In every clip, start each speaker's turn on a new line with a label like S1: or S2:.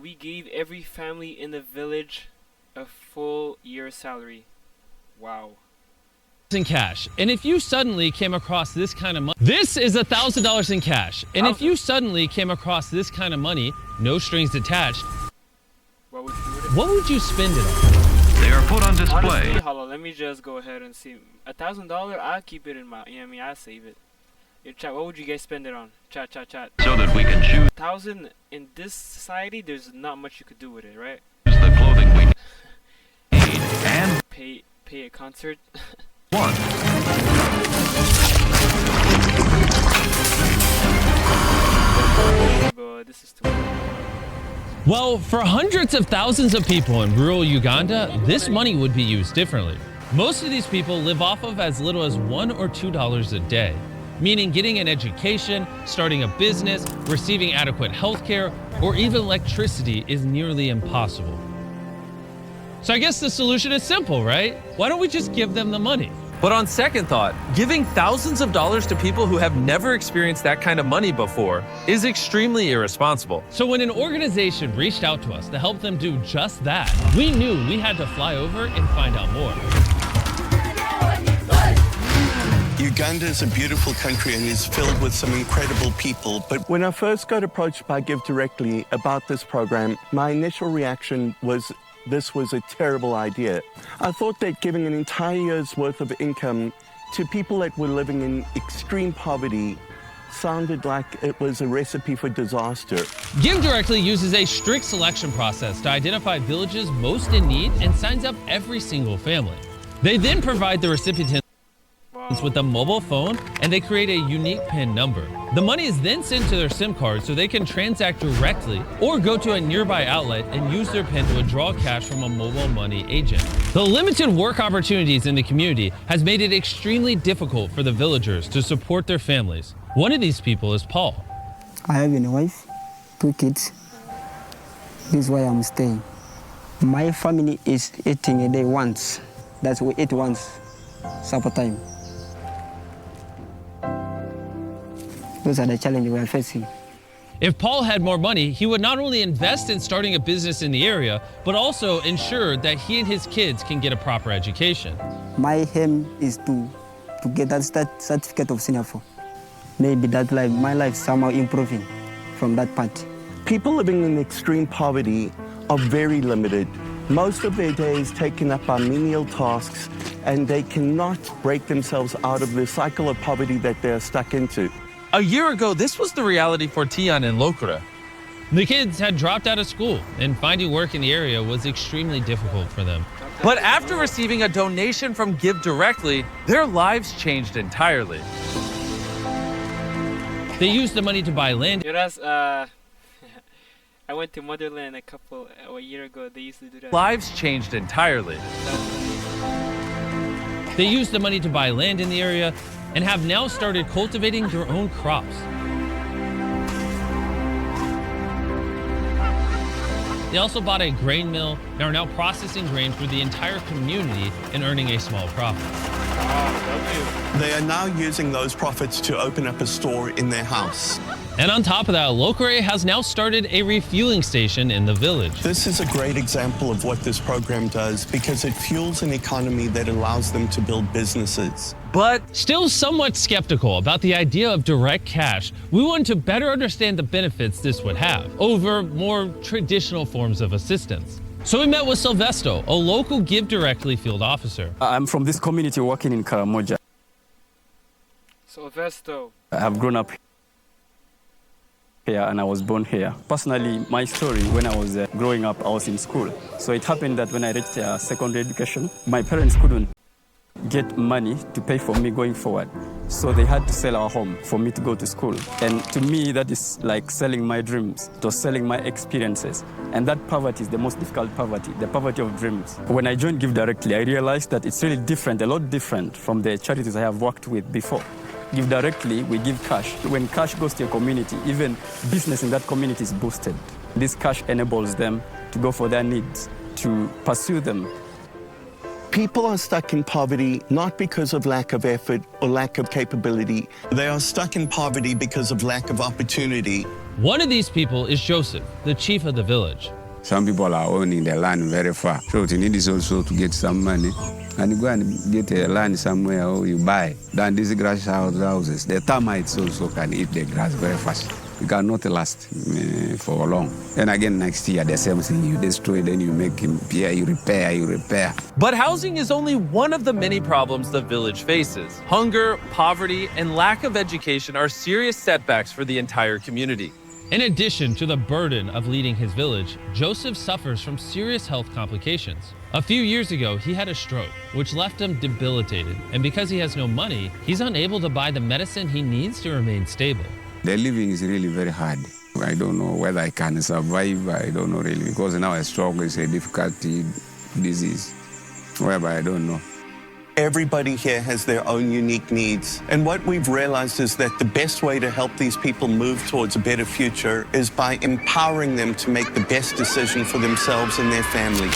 S1: We gave every family in the village a full year's salary. Wow.
S2: In cash. And if you suddenly came across this kind of money, this is $1,000 in cash. And if you suddenly came across this kind of money, no strings attached, what would you spend it on?
S3: They are put on display.
S1: Honestly, hold on, let me just go ahead and see. $1,000, I'll keep it in my, you know what I mean, I'll save it. Yo, chat, what would you guys spend it on? Chat.
S3: So that we can choose
S1: 1,000 in this society, there's not much you could do with it, right?
S3: the clothing we need and
S1: Pay a concert.
S3: one.
S1: But this is too much.
S2: Well, for hundreds of thousands of people in rural Uganda, this money would be used differently. Most of these people live off of as little as $1 or $2 a day, meaning getting an education, starting a business, receiving adequate health care, or even electricity is nearly impossible. So I guess the solution is simple, right? Why don't we just give them the money?
S4: But on second thought, giving thousands of dollars to people who have never experienced that kind of money before is extremely irresponsible.
S2: So when an organization reached out to us to help them do just that, we knew we had to fly over and find out more.
S5: Uganda is a beautiful country and is filled with some incredible people. But when I first got approached by Give Directly about this program, my initial reaction was this was a terrible idea. I thought that giving an entire year's worth of income to people that were living in extreme poverty sounded like it was a recipe for disaster.
S2: Give Directly uses a strict selection process to identify villages most in need and signs up every single family. They then provide the recipients with a mobile phone, and they create a unique PIN number. The money is then sent to their SIM card so they can transact directly or go to a nearby outlet and use their PIN to withdraw cash from a mobile money agent. The limited work opportunities in the community has made it extremely difficult for the villagers to support their families. One of these people is Paul.
S6: I have a wife, 2 kids. This is why I'm staying. My family is eating a day once. That's we eat once, supper time. Those are the challenges we are facing.
S2: If Paul had more money, he would not only invest in starting a business in the area, but also ensure that he and his kids can get a proper education.
S6: My aim is to get that certificate of senior 4. Maybe that my life somehow improving from that part.
S5: People living in extreme poverty are very limited. Most of their day is taken up by menial tasks, and they cannot break themselves out of the cycle of poverty that they're stuck into.
S4: A year ago, this was the reality for Tian and Lokura.
S2: The kids had dropped out of school, and finding work in the area was extremely difficult for them.
S4: But after receiving a donation from Give Directly, their lives changed entirely.
S2: They used the money to buy land.
S1: Yo, that's, I went to Motherland a year ago. They used to do that.
S4: Lives changed entirely.
S2: They used the money to buy land in the area and have now started cultivating their own crops. They also bought a grain mill and are now processing grain for the entire community and earning a small profit.
S5: They are now using those profits to open up a store in their house.
S2: And on top of that, Lokure has now started a refueling station in the village.
S5: This is a great example of what this program does because it fuels an economy that allows them to build businesses.
S2: But still somewhat skeptical about the idea of direct cash, we want to better understand the benefits this would have over more traditional forms of assistance. So we met with Silvesto, a local Give Directly field officer.
S7: I'm from this community working in Karamoja.
S1: Silvesto.
S7: I have grown up here and I was born here. Personally, my story, when I was growing up, I was in school. So it happened that when I reached secondary education, my parents couldn't get money to pay for me going forward. So they had to sell our home for me to go to school. And to me, that is like selling my dreams. It was selling my experiences. And that poverty is the most difficult poverty, the poverty of dreams. When I joined Give Directly, I realized that it's really different, a lot different from the charities I have worked with before. Give Directly, we give cash. When cash goes to a community, even business in that community is boosted. This cash enables them to go for their needs, to pursue them.
S5: People are stuck in poverty not because of lack of effort or lack of capability. They are stuck in poverty because of lack of opportunity.
S2: One of these people is Joseph, the chief of the village.
S8: Some people are owning the land very far. So what you need is also to get some money. And you go and get a land somewhere or you buy. Then these grass houses, the termites also can eat the grass very fast. You cannot last for long. And again, next year, the same thing. You destroy, then you make repair, you repair.
S4: But housing is only one of the many problems the village faces. Hunger, poverty, and lack of education are serious setbacks for the entire community.
S2: In addition to the burden of leading his village, Joseph suffers from serious health complications. A few years ago, he had a stroke, which left him debilitated. And because he has no money, he's unable to buy the medicine he needs to remain stable.
S8: The living is really very hard. I don't know whether I can survive. I don't know really, because now a stroke is a difficult disease, whereby I don't know.
S5: Everybody here has their own unique needs. And what we've realized is that the best way to help these people move towards a better future is by empowering them to make the best decision for themselves and their families.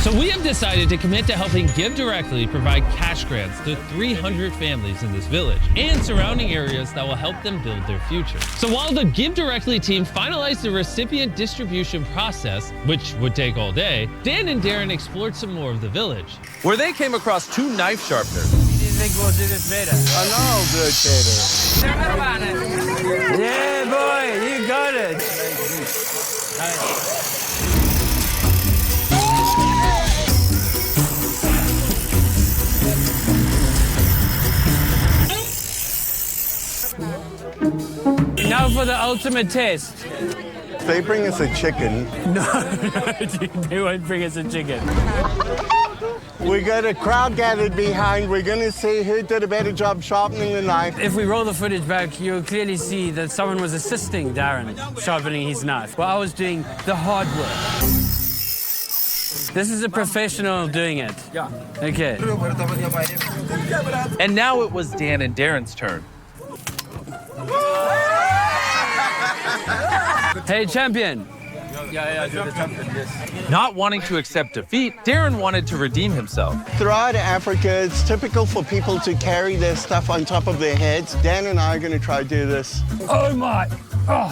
S2: So we have decided to commit to helping Give Directly provide cash grants to 300 families in this village and surrounding areas that will help them build their future. So while the Give Directly team finalized the recipient distribution process, which would take all day, Dan and Darren explored some more of the village,
S4: where they came across 2 knife sharpeners.
S6: You think we'll do this better? I know, good better. Yeah, boy, you got it. Now for the ultimate test.
S5: They bring us a chicken.
S6: No, they won't bring us a chicken.
S5: We got a crowd gathered behind. We're going to see who did a better job sharpening the knife.
S6: If we roll the footage back, you'll clearly see that someone was assisting Darren sharpening his knife while I was doing the hard work. This is a professional doing it. Yeah. Okay.
S4: And now it was Dan and Darren's turn.
S6: Hey, champion.
S4: Not wanting to accept defeat, Darren wanted to redeem himself.
S5: Throughout Africa, it's typical for people to carry their stuff on top of their heads. Dan and I are going to try to do this.
S6: Oh, my. Oh.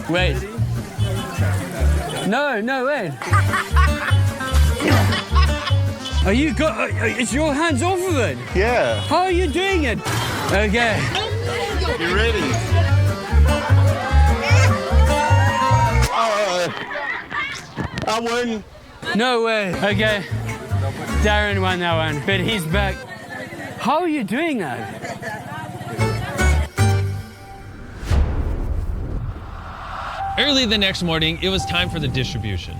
S6: Wait. No, wait. Are you it's your hands off of it?
S5: Yeah.
S6: How are you doing it? Okay.
S5: You ready? I win.
S6: No way. Okay. Darren won that one, but he's back. How are you doing that?
S2: Early the next morning, it was time for the distribution.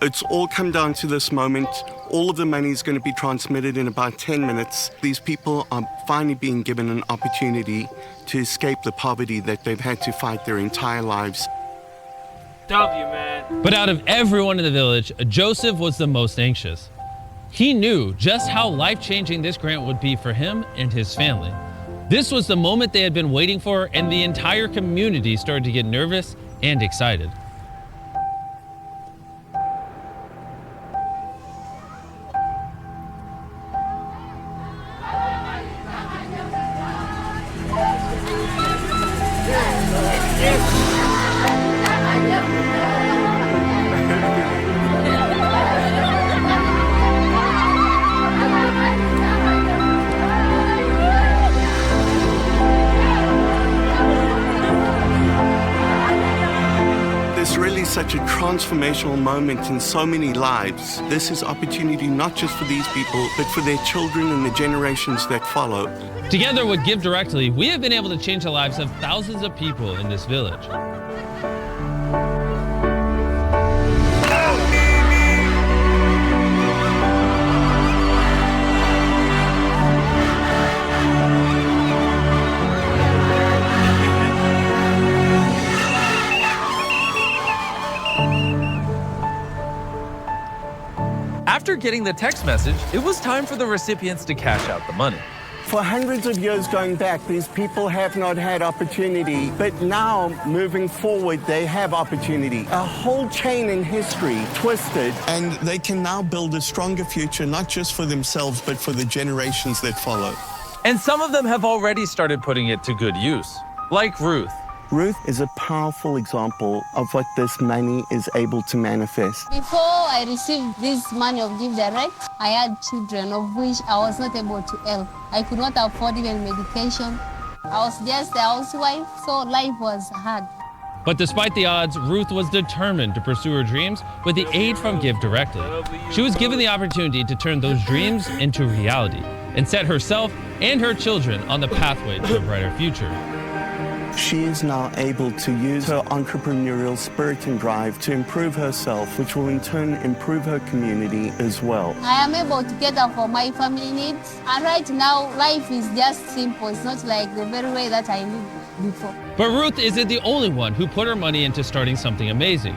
S5: It's all come down to this moment. All of the money is going to be transmitted in about 10 minutes. These people are finally being given an opportunity to escape the poverty that they've had to fight their entire lives.
S1: W, man.
S2: But out of everyone in the village, Joseph was the most anxious. He knew just how life-changing this grant would be for him and his family. This was the moment they had been waiting for, and the entire community started to get nervous and excited.
S5: Such a transformational moment in so many lives. This is opportunity not just for these people, but for their children and the generations that follow.
S2: Together with Give Directly, we have been able to change the lives of thousands of people in this village.
S4: After getting the text message, it was time for the recipients to cash out the money.
S5: For hundreds of years going back, these people have not had opportunity, but now, moving forward, they have opportunity. A whole chain in history twisted, and they can now build a stronger future, not just for themselves, but for the generations that follow.
S4: And some of them have already started putting it to good use, like Ruth.
S5: Ruth is a powerful example of what this money is able to manifest.
S9: Before I received this money of Give Direct, I had children of which I was not able to help. I could not afford even medication. I was just a housewife, so life was hard.
S2: But despite the odds, Ruth was determined to pursue her dreams with the aid from Give Directly. She was given the opportunity to turn those dreams into reality and set herself and her children on the pathway to a brighter future.
S5: She is now able to use her entrepreneurial spirit and drive to improve herself, which will in turn improve her community as well.
S9: I am able to cater for my family needs. And right now, life is just simple. It's not like the very way that I lived before.
S2: But Ruth isn't the only one who put her money into starting something amazing.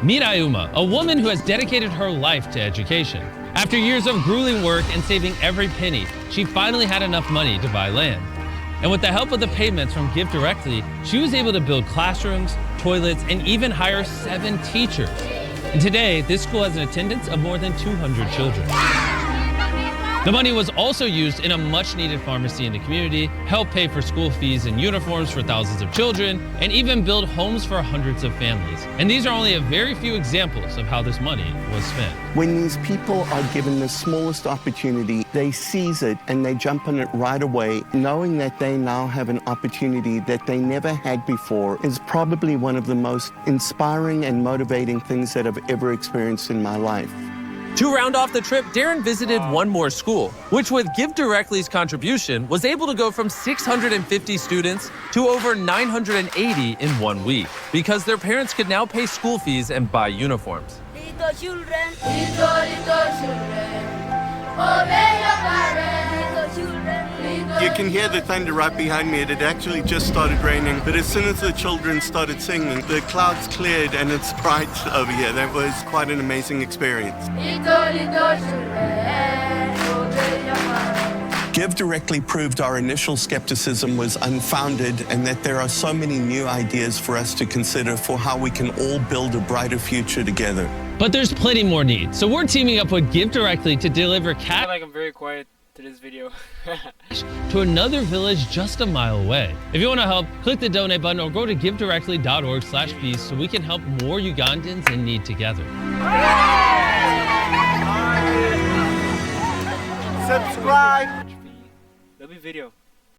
S2: Meet Ayuma, a woman who has dedicated her life to education. After years of grueling work and saving every penny, she finally had enough money to buy land. And with the help of the payments from Give Directly, she was able to build classrooms, toilets, and even hire 7 teachers. And today, this school has an attendance of more than 200 children. The money was also used in a much-needed pharmacy in the community, help pay for school fees and uniforms for thousands of children, and even build homes for hundreds of families. And these are only a very few examples of how this money was spent.
S5: When these people are given the smallest opportunity, they seize it and they jump on it right away, knowing that they now have an opportunity that they never had before is probably one of the most inspiring and motivating things that I've ever experienced in my life.
S4: To round off the trip, Darren visited one more school, which with Give Directly's contribution was able to go from 650 students to over 980 in 1 week, because their parents could now pay school fees and buy uniforms.
S9: Little children, little children, obey your parents, little children.
S5: You can hear the thunder right behind me. It had actually just started raining, but as soon as the children started singing, the clouds cleared and it's bright over here. That was quite an amazing experience. Give Directly proved our initial skepticism was unfounded and that there are so many new ideas for us to consider for how we can all build a brighter future together.
S2: But there's plenty more need, so we're teaming up with Give Directly to deliver
S1: I feel like I'm very quiet to this video.
S2: to another village just a mile away. If you want to help, click the donate button or go to givedirectly.org/peace so we can help more Ugandans in need together.
S5: Subscribe.
S1: There'll be video.